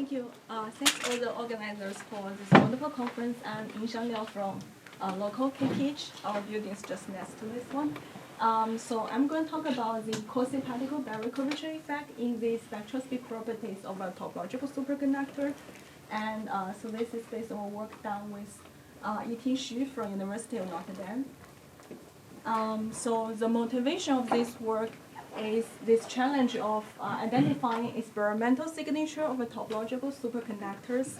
Thank you. Thanks all the organizers for this wonderful conference. I'm Yunxiang Liao from local KTH. Our building is just next to this one. So I'm going to talk about the Quasiparticle Berry curvature effect in the spectroscopic properties of a topological superconductor. And so this is based on work done with E.T. Xu from University of Notre Dame. So the motivation of this work is this challenge of identifying experimental signature of a topological superconductors.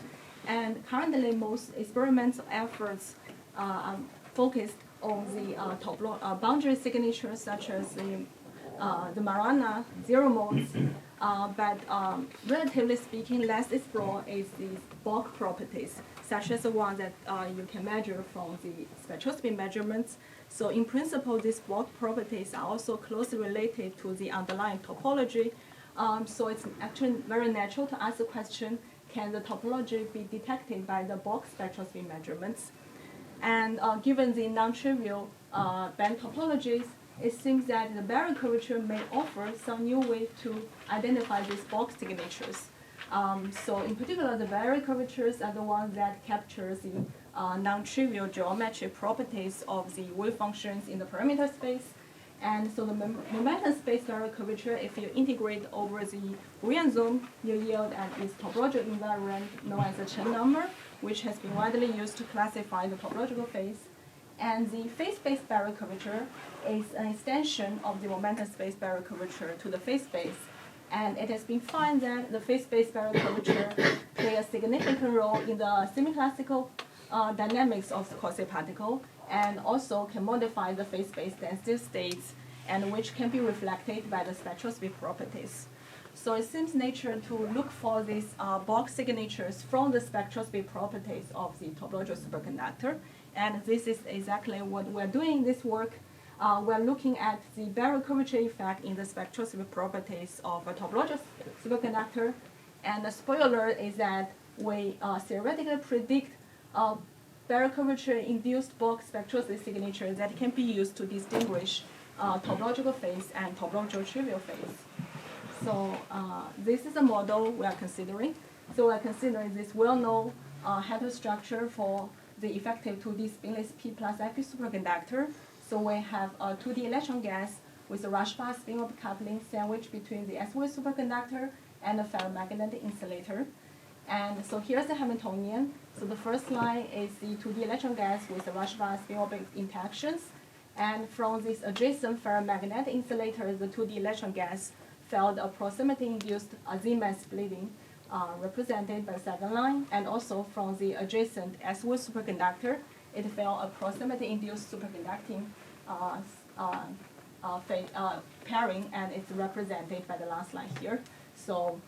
And currently, most experimental efforts are focused on the boundary signatures, such as the Marana zero modes. But relatively speaking, less explored is the bulk properties, such as the one that you can measure from the spectroscopy measurements. So in principle, these bulk properties are also closely related to the underlying topology. So it's actually very natural to ask the question, can the topology be detected by the bulk spectroscopy measurements? And given the non-trivial band topologies, it seems that the Berry curvature may offer some new way to identify these bulk signatures. So in particular, the Berry curvatures are the ones that capture the non-trivial geometric properties of the wave functions in the parameter space. And so the momentum space Berry curvature, if you integrate over the Boolean zone, you yield this topological invariant known as the Chen number, which has been widely used to classify the topological phase. And the phase-space Berry curvature is an extension of the momentum space Berry curvature to the phase space. And it has been found that the phase-space Berry curvature play a significant role in the semi-classical dynamics of the quasi-particle, and also can modify the phase-space density states, and which can be reflected by the spectroscopic properties. So it seems nature to look for these bulk signatures from the spectroscopic properties of the topological superconductor. And this is exactly what we're doing in this work. We're looking at the Berry curvature effect in the spectroscopic properties of a topological superconductor. And the spoiler is that we theoretically predict Berry curvature induced bulk spectroscopic signature that can be used to distinguish topological phase and topological trivial phase. So this is a model we are considering. So we are considering this well-known heterostructure for the effective 2D spinless P plus IP superconductor. So we have a 2D electron gas with a rush-bar spin-orbit coupling sandwiched between the S-wave superconductor and a ferromagnetic insulator. And so here's the Hamiltonian. So the first line is the 2D electron gas with the rush-bar spin-orbit interactions. And from this adjacent ferromagnetic insulator, the 2D electron gas felt a proximity-induced Z-man splitting represented by the second line. And also from the adjacent S-wave superconductor, it felt a proximity-induced superconducting pairing, and it's represented by the last line here. So,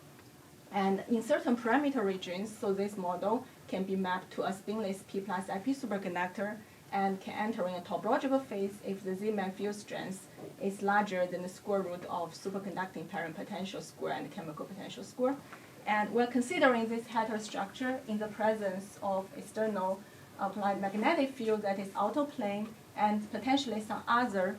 and in certain parameter regions, so this model can be mapped to a spinless P plus IP superconductor and can enter in a topological phase if the Z-man field strength is larger than the square root of superconducting pairing potential square and chemical potential square. And we're considering this heterostructure in the presence of external applied magnetic field that is autoplane and potentially some other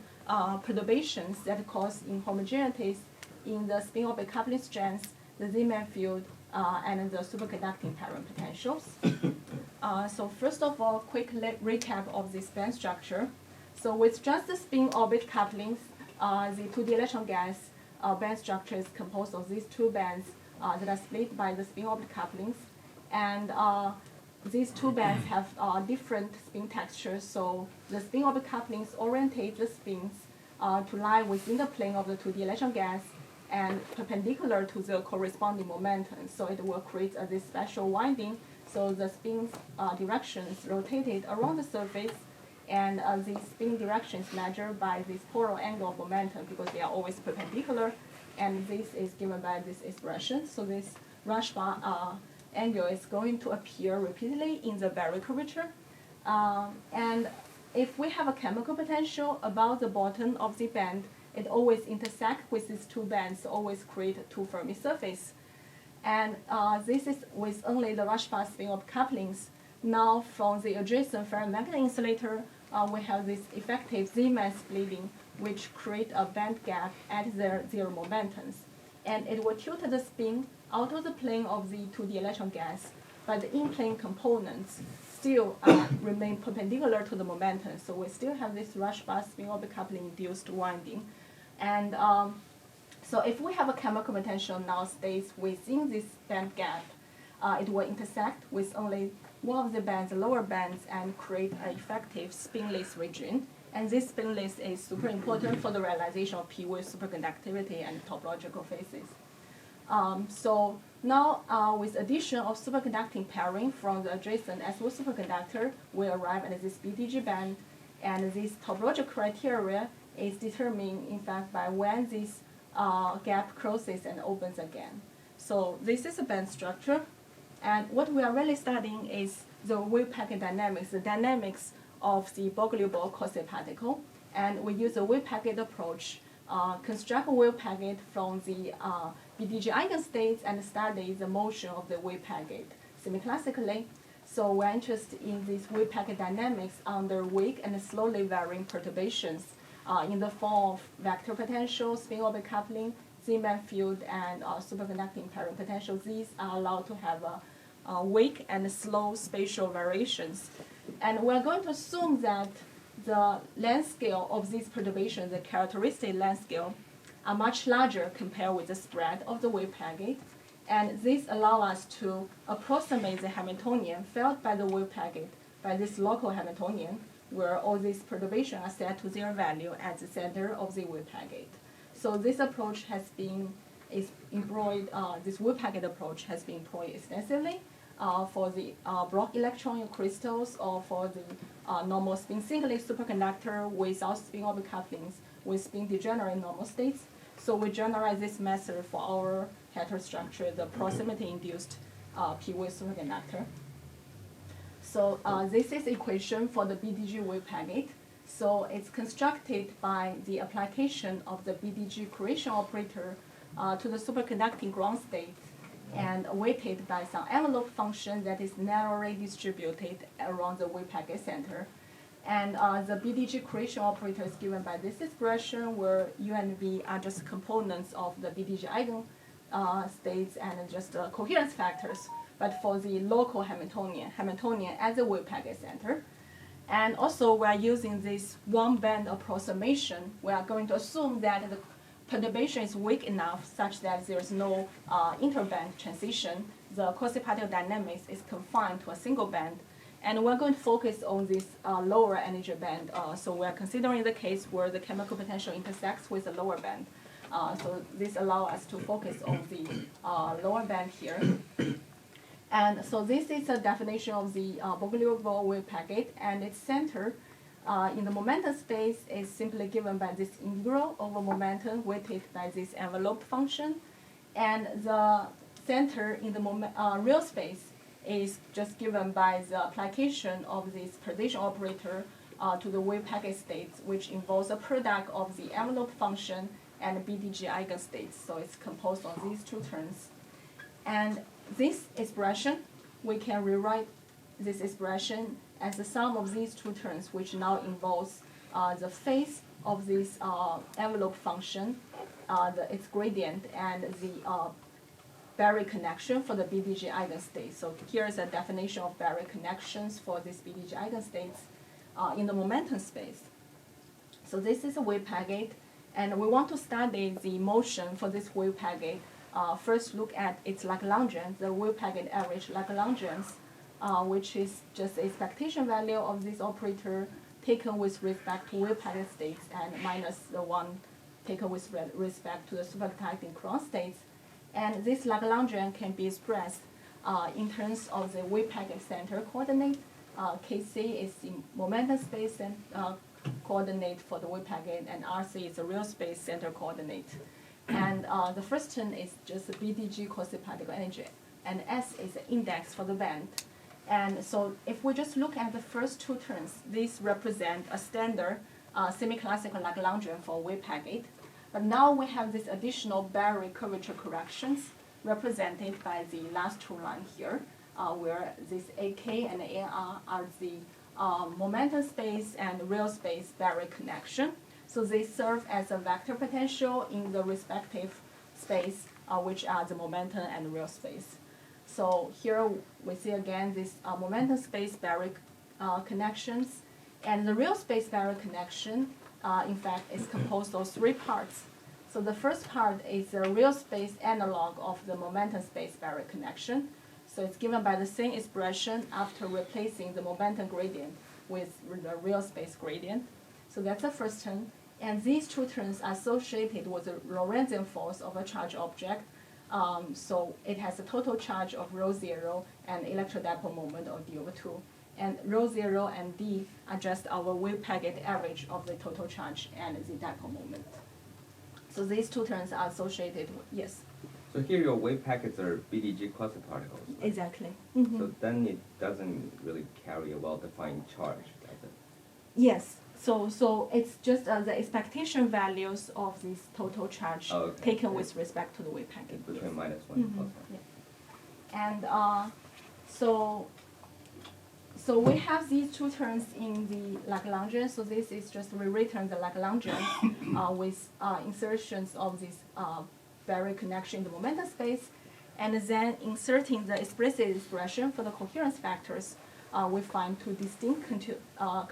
perturbations that cause inhomogeneities in the spin-orbit coupling strengths, the Z-man field, and the superconducting pairing potentials. So first of all, quick recap of this band structure. So with just the spin-orbit couplings, the 2D electron gas band structure is composed of these two bands that are split by the spin-orbit couplings. And these two bands have different spin textures. So the spin-orbit couplings orientate the spins to lie within the plane of the 2D electron gas and perpendicular to the corresponding momentum. So it will create this special winding. So the spin directions rotated around the surface, and these spin directions measured by this polar angle of momentum because they are always perpendicular. And this is given by this expression. So this rush bar angle is going to appear repeatedly in the Berry curvature. And if we have a chemical potential above the bottom of the band, it always intersects with these two bands, always create two Fermi surface. And this is with only the rush-bar spin-orbit couplings. Now from the adjacent ferromagnetic insulator, we have this effective Z-man splitting, which create a band gap at their zero momentums. And it will tilt the spin out of the plane of the 2D electron gas, but the in-plane components still remain perpendicular to the momentum. So we still have this rush bar spin-orbit coupling induced winding. And so if we have a chemical potential now stays within this band gap, it will intersect with only one of the bands, the lower bands, and create an effective spinless region. And this spinless is super important for the realization of P-wave superconductivity and topological phases. So now, with addition of superconducting pairing from the adjacent SO superconductor, we arrive at this BDG band, and this topological criteria is determined, in fact, by when this gap closes and opens again. So this is a band structure, and what we are really studying is the wave packet dynamics, the dynamics of the Broglie-Ball quasiparticle, and we use a wave packet approach, construct a wave packet from the BDG eigenstates and study the motion of the wave packet semi-classically. So we're interested in these wave packet dynamics under weak and slowly varying perturbations in the form of vector potential, spin-orbit coupling, Z-band field, and superconducting pairing potential. These are allowed to have weak and slow spatial variations. And we're going to assume that the length scale of these perturbations, the characteristic length scale, are much larger compared with the spread of the wave packet. And this allows us to approximate the Hamiltonian felt by the wave packet by this local Hamiltonian, where all these perturbations are set to their value at the center of the wave packet. So this approach has been employed, this wave packet approach has been employed extensively for the Bloch electron crystals, or for the normal spin singlet superconductor without spin-orbit couplings with spin degenerate normal states. So we generalize this method for our heterostructure, the proximity-induced P-wave superconductor. So this is the equation for the BDG wave packet. So it's constructed by the application of the BDG creation operator to the superconducting ground state, and weighted by some envelope function that is narrowly distributed around the wave packet center. And the BDG creation operator is given by this expression, where U and V are just components of the BDG eigen states and just coherence factors, but for the local Hamiltonian at the wave packet center. And also, we are using this one-band approximation. We are going to assume that the perturbation is weak enough such that there is no interband transition. The quasiparticle dynamics is confined to a single band. And we're going to focus on this lower energy band. So we're considering the case where the chemical potential intersects with the lower band. So this allows us to focus on the lower band here. And so this is a definition of the Broglie-Ball wave packet, and its center in the momentum space is simply given by this integral over momentum weighted by this envelope function. And the center in the real space is just given by the application of this prediction operator to the wave packet states, which involves a product of the envelope function and BDG eigenstates. So it's composed of these two terms. And this expression, we can rewrite this expression as the sum of these two terms, which now involves the phase of this envelope function, its gradient, and the Berry connection for the BDG eigenstate. So here's a definition of Berry connections for this BDG eigenstates in the momentum space. So this is a wave packet, and we want to study the motion for this wave packet. First look at its Lagrangian, the wave packet average Lagrangians, which is just the expectation value of this operator taken with respect to wave packet states and minus the one taken with respect to the superconducting ground states. And this Lagrangian can be expressed in terms of the wave packet center coordinate. Kc is the momentum space and coordinate for the wave packet, and Rc is the real space center coordinate. And the first term is just the BDG quasiparticle energy, and S is the index for the band. And so if we just look at the first two terms, these represent a standard semi-classical Lagrangian for wave packet. But now we have this additional Berry curvature corrections represented by the last two lines here, where this AK and AR are the momentum space and real space Berry connection. So they serve as a vector potential in the respective space which are the momentum and real space. So here we see again this momentum space Berry connections, and the real space Berry connection, in fact, is composed of three parts. So the first part is the real space analog of the momentum space Berry connection. So it's given by the same expression after replacing the momentum gradient with the real space gradient. So that's the first term. And these two terms are associated with the Lorentzian force of a charged object. So it has a total charge of rho 0 and electrodipole moment of d over 2. And rho 0 and d are just our wave packet average of the total charge and the dipole moment. So these two terms are associated with, yes? So here your wave packets are BDG quasiparticles. Right? Exactly. So then it doesn't really carry a well-defined charge, does it? Yes. So it's just the expectation values of this total charge taken with respect to the wave packet. It's between -1 and +1. Yeah. And so we have these two terms in the Lagrangian. So this is just rewritten the Lagrangian with insertions of this Berry connection in the momentum space, and then inserting the explicit expression for the coherence factors. We find two distinct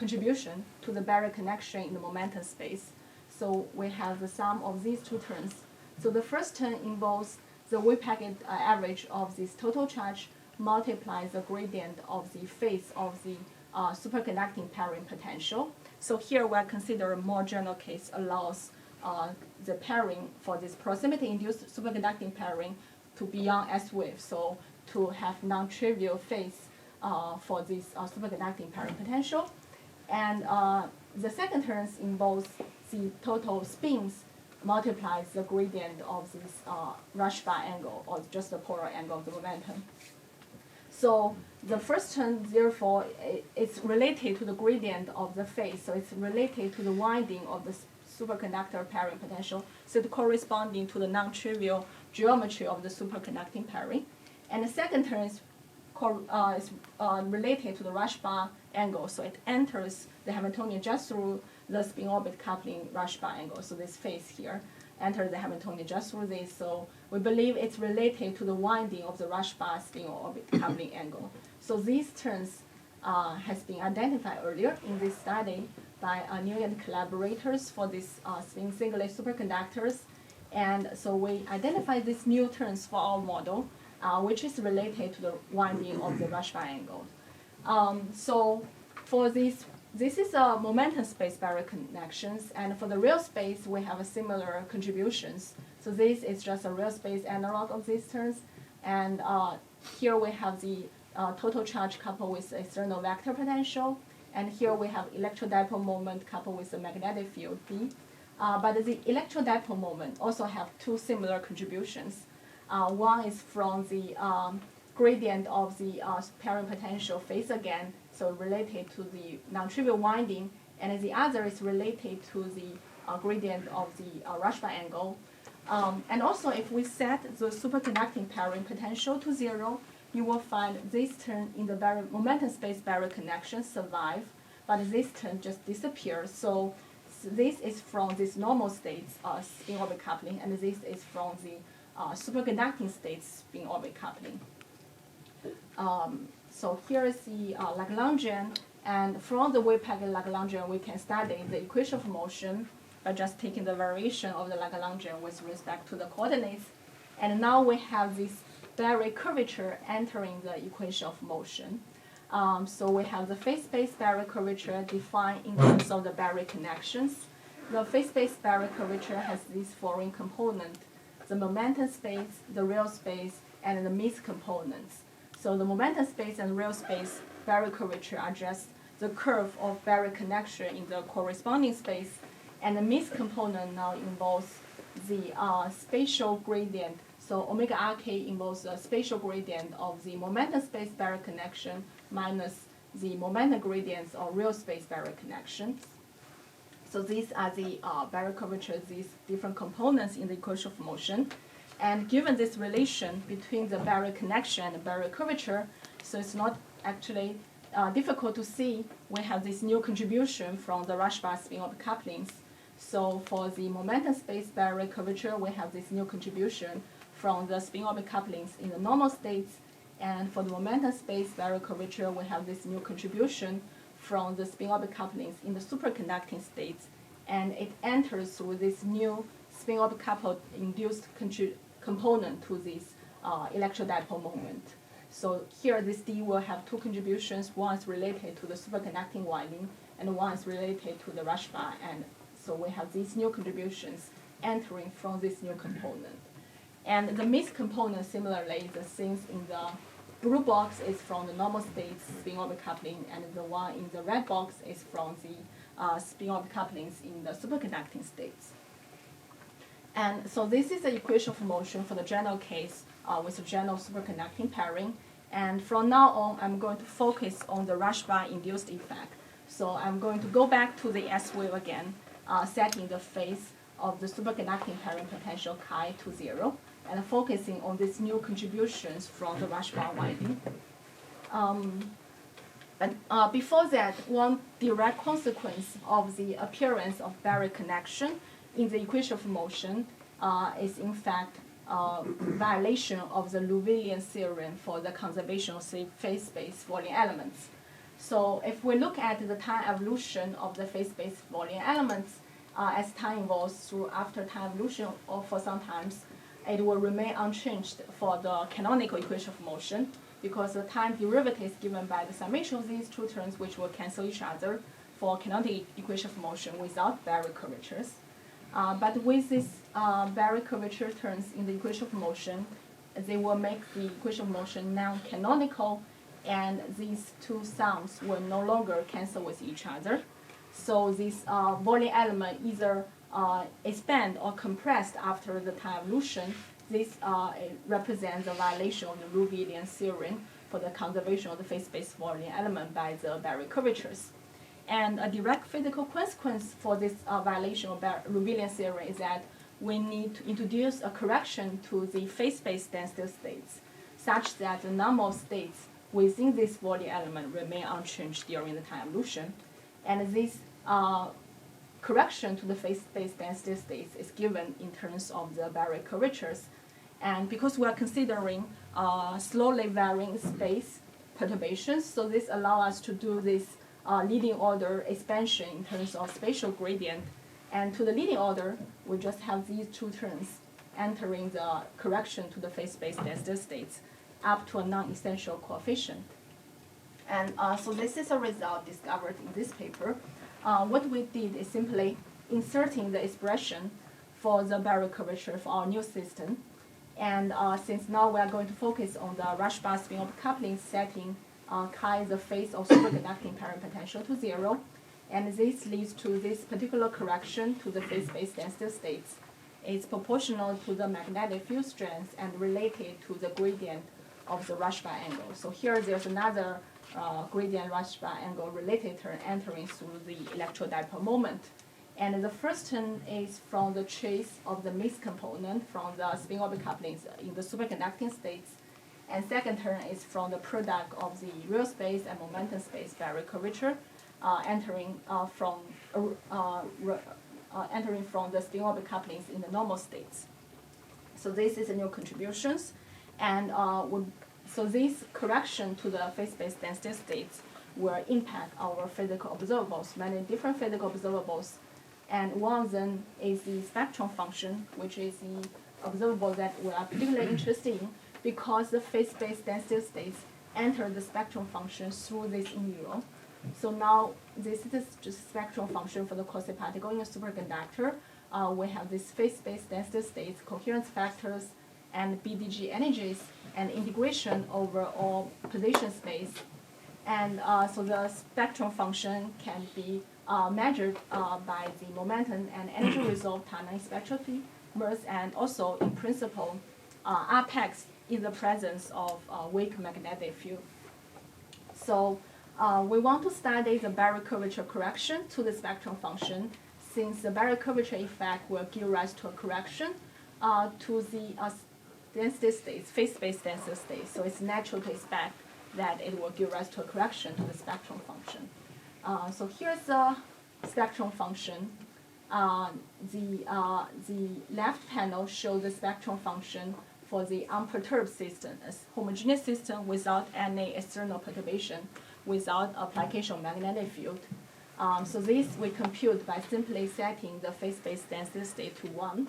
contribution to the Berry connection in the momentum space. So we have the sum of these two terms. So the first term involves the wave packet average of this total charge multiplies the gradient of the phase of the superconducting pairing potential. So here we'll consider a more general case allows the pairing for this proximity-induced superconducting pairing to be on S wave, so to have non-trivial phase for this superconducting pairing potential. And the second term involves the total spins multiplies the gradient of this rush bar angle, or just the polar angle of the momentum. So the first term, therefore, it's related to the gradient of the phase, so it's related to the winding of the superconductor pairing potential, so it's corresponding to the non-trivial geometry of the superconducting pairing. And the second term is related to the rush bar angle, so it enters the Hamiltonian just through the spin orbit coupling rush bar angle. So this phase here enters the Hamiltonian just through this. So we believe it's related to the winding of the rush bar spin orbit coupling angle. So these terms has been identified earlier in this study by Liao and collaborators for these spin singlet superconductors. And so we identified these new terms for our model, which is related to the winding of the rush bar angle. So for this is a momentum space Berry connections, and for the real space, we have a similar contributions. So this is just a real space analog of these terms, and here we have the total charge coupled with the external vector potential, and here we have electrodipole moment coupled with the magnetic field B. But the electrodipole moment also have two similar contributions. One is from the gradient of the pairing potential phase again, so related to the non-trivial winding, and the other is related to the gradient of the rush bar angle. And also, if we set the superconducting pairing potential to 0, you will find this term in the momentum space Berry connection survive, but this term just disappears. So this is from this normal states spin orbit coupling, and this is from the superconducting states spin orbit coupling. So here is the Lagrangian, and from the wave packet Lagrangian, we can study the equation of motion by just taking the variation of the Lagrangian with respect to the coordinates. And now we have this Berry curvature entering the equation of motion. So we have the phase space Berry curvature defined in terms of the Berry connections. The phase space Berry curvature has these following components: the momentum space, the real space, and the mixed components. So the momentum space and real space Berry curvature are just the curve of Berry connection in the corresponding space, and the mixed component now involves the spatial gradient. So omega rk involves the spatial gradient of the momentum space Berry connection minus the momentum gradients of real space Berry connection. So these are the Berry curvature, these different components in the equation of motion. And given this relation between the Berry connection and the Berry curvature, so it's not actually difficult to see we have this new contribution from the rush bar spin orbit couplings. So for the momentum space Berry curvature, we have this new contribution from the spin-orbit couplings in the normal states. And for the momentum space Berry curvature, we have this new contribution from the spin-orbit couplings in the superconducting states. And it enters through this new spin-orbit coupled induced component to this electrodipole moment. So here this D will have two contributions. One is related to the superconducting winding, and one is related to the rush bar. And so we have these new contributions entering from this new component. And the mixed component, similarly, the things in the blue box is from the normal states spin-orbit coupling, and the one in the red box is from the spin-orbit couplings in the superconducting states. And so this is the equation of motion for the general case with the general superconducting pairing. And from now on, I'm going to focus on the rush bar induced effect. So I'm going to go back to the S wave again, setting the phase of the superconducting pairing potential chi to 0, and focusing on these new contributions from the rush bar winding. But before that, one direct consequence of the appearance of Berry connection in the equation of motion is in fact violation of the Liouvillean theorem for the conservation of phase space volume elements. So if we look at the time evolution of the phase space volume elements, as time evolves through after time evolution, or for some times, it will remain unchanged for the canonical equation of motion, because the time derivative is given by the summation of these two terms, which will cancel each other for canonical equation of motion without Berry curvatures. But with these Berry curvature terms in the equation of motion, they will make the equation of motion non-canonical, and these two sums will no longer cancel with each other. So this volume element either expand or compressed after the time evolution. This represents a violation of the Liouvillean theorem for the conservation of the phase space volume element by the Berry curvatures. And a direct physical consequence for this violation of Liouvillean theorem is that we need to introduce a correction to the phase space density states, such that the number of states within this volume element remain unchanged during the time evolution. And this correction to the phase space density states is given in terms of the Berry curvatures. And because we are considering slowly varying space perturbations, so this allows us to do this leading order expansion in terms of spatial gradient. And to the leading order, we just have these two terms entering the correction to the phase space density states up to a non-essential coefficient. And so this is a result discovered in this paper. What we did is simply inserting the expression for the Berry curvature for our new system. And since now we are going to focus on the rush bar spin-orbit coupling setting chi the phase of superconducting pairing potential to 0. And this leads to this particular correction to the phase space density states. It's proportional to the magnetic field strength and related to the gradient of the rush bar angle. So here there's another gradient rush bar angle related term entering through the electrodipole moment. And the first term is from the trace of the mixed component from the spin-orbit couplings in the superconducting states. And second term is from the product of the real space and momentum space Berry curvature entering from the spin-orbit couplings in the normal states. So this is a new contributions. And so this correction to the phase space density states will impact our physical observables, many different physical observables. And one of them is the spectrum function, which is the observable that we are particularly interested in, because the phase space density states enter the spectrum function through this integral. So now this is just spectrum function for the quasiparticle in a superconductor. We have this phase space density states, coherence factors, and BDG energies, and integration over all position space. And so the spectrum function can be measured by the momentum and energy resolved time and spectroscopy, and also in principle apex in the presence of weak magnetic field. So we want to study the Berry curvature correction to the spectrum function, since the Berry curvature effect will give rise to a correction to the density states, phase space density states. So it's natural to expect that it will give rise to a correction to the spectrum function. So here's the spectrum function. The left panel shows the spectrum function for the unperturbed system, a homogeneous system without any external perturbation, without application of magnetic field. So this we compute by simply setting the phase-space density state to 1.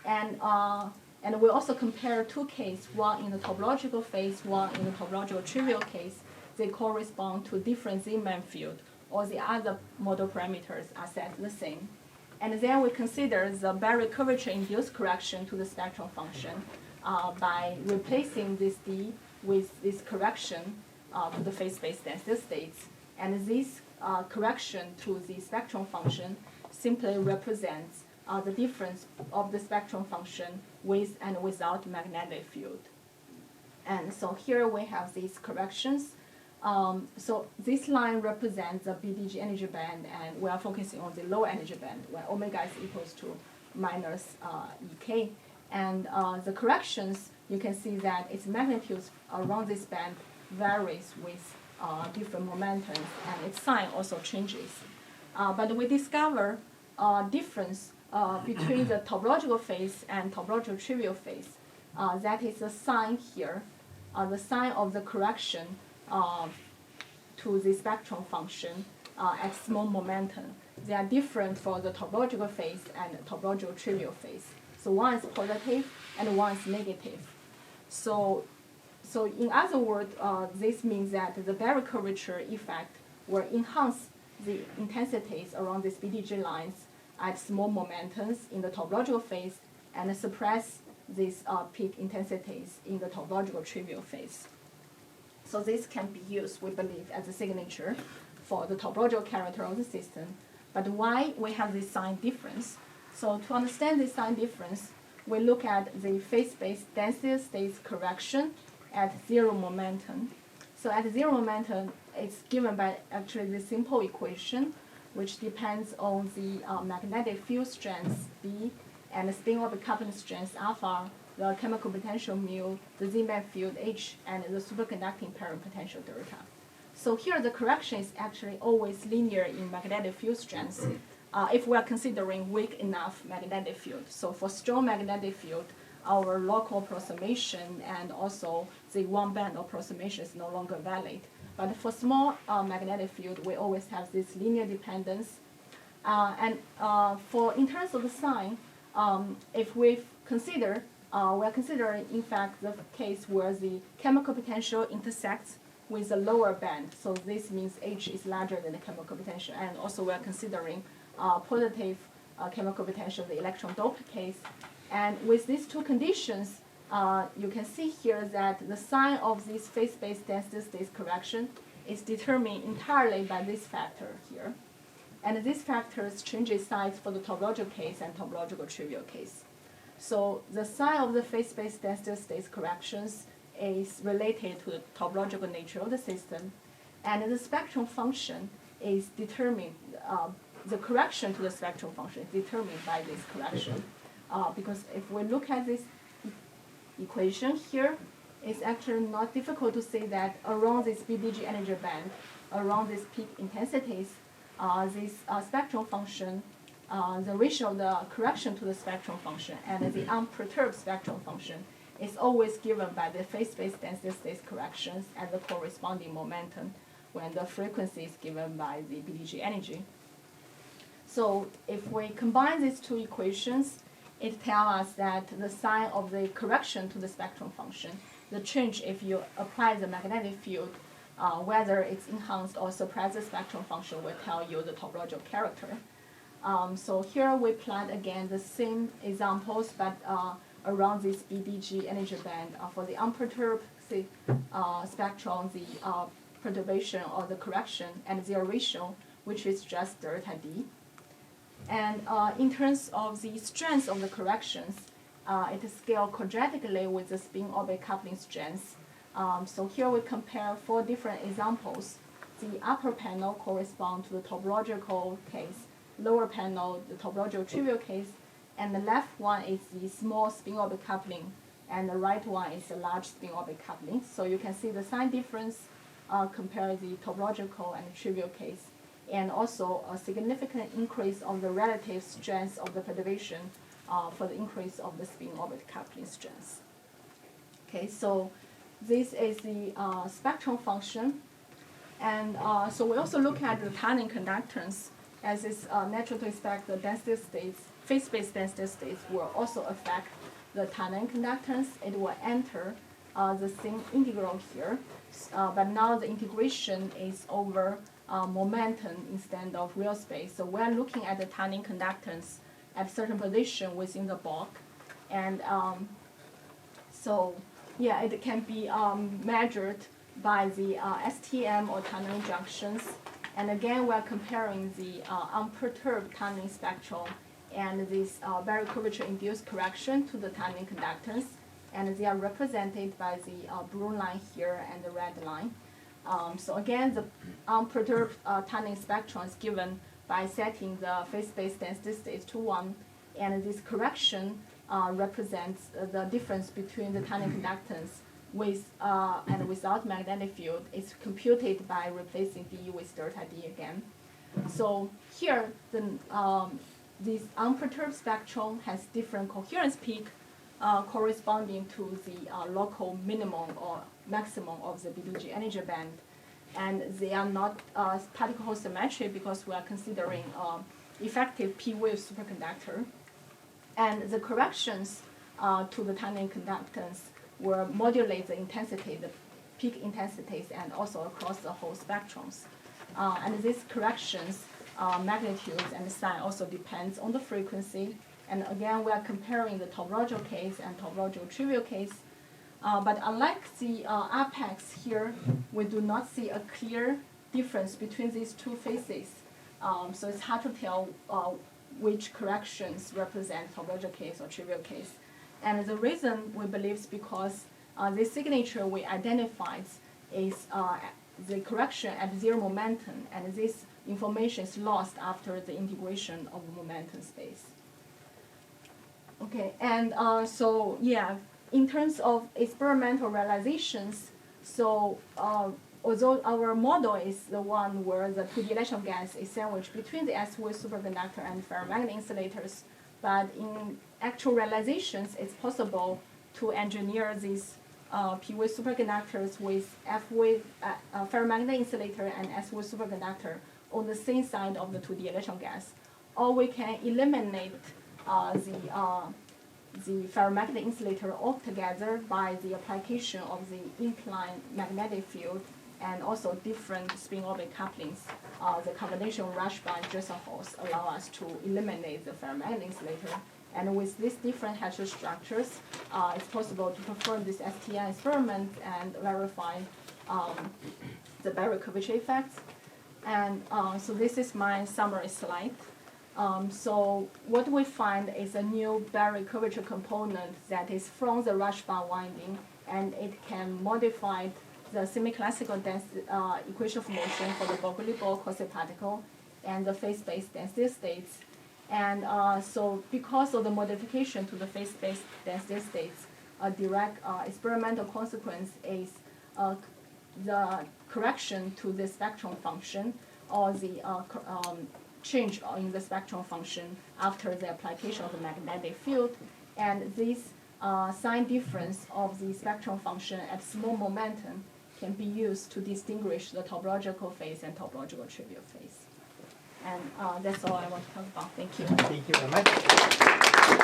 And we also compare two cases, one in the topological phase, one in the topological trivial case. They correspond to different Zeeman field. All the other model parameters are set the same. And then we consider the Berry curvature induced correction to the spectrum function by replacing this D with this correction to the phase-space density states. And this correction to the spectrum function simply represents the difference of the spectrum function with and without magnetic field. And so here we have these corrections. So this line represents the BDG energy band, and we are focusing on the low energy band where omega is equals to minus EK. And the corrections, you can see that its magnitudes around this band varies with different momentums, and its sign also changes. But we discover difference between the topological phase and topological trivial phase. That is the sign here, the sign of the correction to the spectrum function at small momentum. They are different for the topological phase and the topological trivial phase. So one is positive and one is negative. So in other words, this means that the Berry curvature effect will enhance the intensities around these BDG lines at small momentums in the topological phase and suppress these peak intensities in the topological trivial phase. So this can be used, we believe, as a signature for the topological character of the system. But why we have this sign difference? So to understand this sign difference, we look at the phase-space density states correction at zero momentum. So at zero momentum, it's given by actually the simple equation, which depends on the magnetic field strength B and the spin-orbit coupling strength alpha, the chemical potential mu, the Zeeman field H, and the superconducting parent potential delta. So here the correction is actually always linear in magnetic field strength if we are considering weak enough magnetic field. So for strong magnetic field, our local approximation and also the one-band approximation is no longer valid. But for small magnetic field, we always have this linear dependence. In terms of the sign, if we consider, we are considering, in fact, the case where the chemical potential intersects with the lower band. So this means H is larger than the chemical potential. And also we are considering positive chemical potential, the electron doped case. And with these two conditions, you can see here that the sign of this phase-space density states correction is determined entirely by this factor here. And this factor changes signs for the topological case and topological trivial case. So the sign of the phase-space density states corrections is related to the topological nature of the system. And the spectrum function is determined, the correction to the spectrum function is determined by this correction. Because if we look at this equation here, it's actually not difficult to see that around this BDG energy band, around these peak intensities, this spectrum function, the ratio of the correction to the spectrum function and the unperturbed spectrum function is always given by the phase-space density states corrections and the corresponding momentum when the frequency is given by the BDG energy. So if we combine these two equations, it tells us that the sign of the correction to the spectrum function, the change if you apply the magnetic field, whether it's enhanced or suppressed the spectrum function will tell you the topological character. So here we plot again the same examples, but around this BDG energy band for the unperturbed spectrum, the perturbation or the correction and their ratio, which is just delta D. And in terms of the strength of the corrections, it is scaled quadratically with the spin-orbit coupling strength. So here we compare 4 different examples. The upper panel corresponds to the topological case, lower panel, the topological trivial case, and the left one is the small spin-orbit coupling, and the right one is the large spin-orbit coupling. So you can see the sign difference compare the topological and trivial case, and also a significant increase of the relative strength of the perturbation for the increase of the spin-orbit coupling strength. Okay, so this is the spectrum function. And so we also look at the tunneling conductance, as it's natural to expect the density states, phase-space density states will also affect the tunneling conductance. It will enter the same integral here, but now the integration is over momentum instead of real space. So we're looking at the tunneling conductance at a certain position within the bulk. And so, yeah, it can be measured by the STM or tunneling junctions. And again, we're comparing the unperturbed tunneling spectrum and this Berry curvature induced correction to the tunneling conductance. And they are represented by the blue line here and the red line. So again, the unperturbed tunneling spectrum is given by setting the phase-space density states to 1. And this correction represents the difference between the tunneling conductance with and without magnetic field. It's computed by replacing D with delta D again. So here, this unperturbed spectrum has different coherence peak corresponding to the local minimum or maximum of the BBG energy band. And they are not particle symmetric because we are considering effective P-wave superconductor. And the corrections to the tunneling conductance will modulate the intensity, the peak intensities, and also across the whole spectrums. And these corrections, magnitudes and sign also depends on the frequency. And again, we are comparing the topological case and topological trivial case. But unlike the apex here, we do not see a clear difference between these two phases. So it's hard to tell which corrections represent topological case or trivial case. And the reason we believe is because this signature we identified is the correction at zero momentum, and this information is lost after the integration of momentum space. Okay, and so yeah, in terms of experimental realizations, so although our model is the one where the 2D electron gas is sandwiched between the S-wave superconductor and ferromagnetic insulators, but in actual realizations, it's possible to engineer these P-wave superconductors with F-wave ferromagnetic insulator and S-wave superconductor on the same side of the 2D electron gas. Or we can eliminate the ferromagnetic insulator altogether by the application of the inclined magnetic field and also different spin-orbit couplings. The combination of rush-bound Dresser holes allow us to eliminate the ferromagnetic insulator. And with these different Hatcher structures, it's possible to perform this STM experiment and verify the Berry curvature effects. And so this is my summary slide. So what we find is a new Berry curvature component that is from the rush-bound winding, and it can modify the semi-classical equation of motion for the Bernoulli-Ball quasiparticle and the phase-space density states. And so because of the modification to the phase-space density states, a direct experimental consequence is the correction to the spectrum function or the change in the spectrum function after the application of the magnetic field. And this sign difference of the spectrum function at small momentum can be used to distinguish the topological phase and topological trivial phase. And that's all I want to talk about. Thank you. Thank you very much.